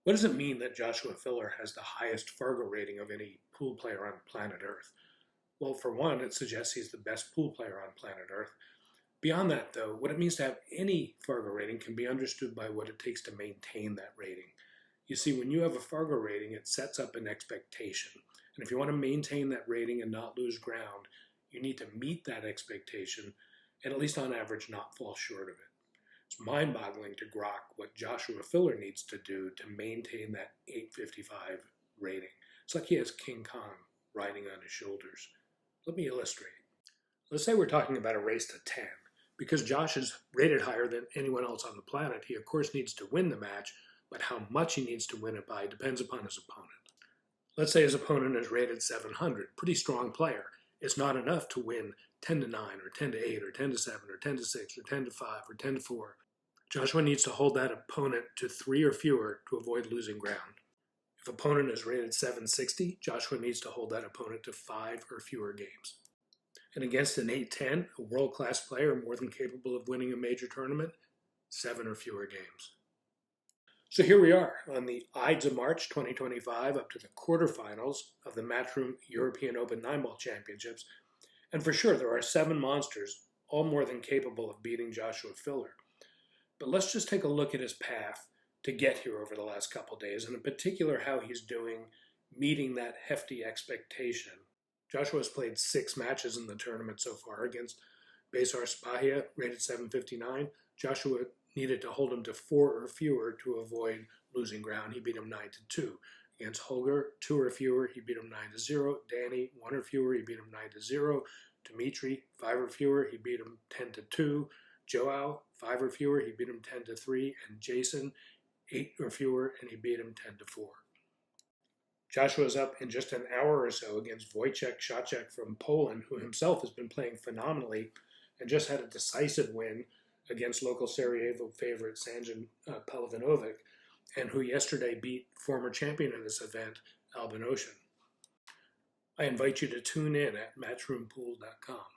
What does it mean that Joshua Filler has the highest Fargo rating of any pool player on planet Earth? Well, for one, it suggests he's the best pool player on planet Earth. Beyond that, though, what it means to have any Fargo rating can be understood by what it takes to maintain that rating. You see, when you have a Fargo rating, it sets up an expectation. And if you want to maintain that rating and not lose ground, you need to meet that expectation and, at least on average, not fall short of it. It's mind-boggling to grok what Joshua Filler needs to do to maintain that 855 rating. It's like he has King Kong riding on his shoulders. Let me illustrate. Let's say we're talking about a race to 10. Because Josh is rated higher than anyone else on the planet, he of course needs to win the match, but how much he needs to win it by depends upon his opponent. Let's say his opponent is rated 700, pretty strong player. It's not enough to win 10 to 9 or 10 to 8 or 10 to 7 or 10 to 6 or 10 to 5 or 10 to 4. Joshua needs to hold that opponent to 3 or fewer to avoid losing ground. If opponent is rated 760, Joshua needs to hold that opponent to 5 or fewer games. And against an 810, a world-class player more than capable of winning a major tournament, 7 or fewer games. So here we are on the Ides of March 2025 up to the quarterfinals of the Matchroom European Open 9-Ball Championships. And for sure, there are 7 monsters, all more than capable of beating Joshua Filler. But let's just take a look at his path to get here over the last couple days, and in particular how he's doing meeting that hefty expectation. Joshua has played 6 matches in the tournament so far against Besar Spahia, rated 759. Joshua needed to hold him to 4 or fewer to avoid losing ground. He beat him 9-2. Against Holger, 2 or fewer, he beat him 9-0. Danny, 1 or fewer, he beat him 9-0. Dmitry, 5 or fewer, he beat him 10-2. Joao, 5 or fewer, he beat him 10-3. And Jason, 8 or fewer, and he beat him 10-4. Joshua's up in just an hour or so against Wojciech Szachek from Poland, who himself has been playing phenomenally and just had a decisive win against local Sarajevo favorite Sanjin Pelovinovic, and who yesterday beat former champion in this event, Albin Ocean. I invite you to tune in at matchroompool.com.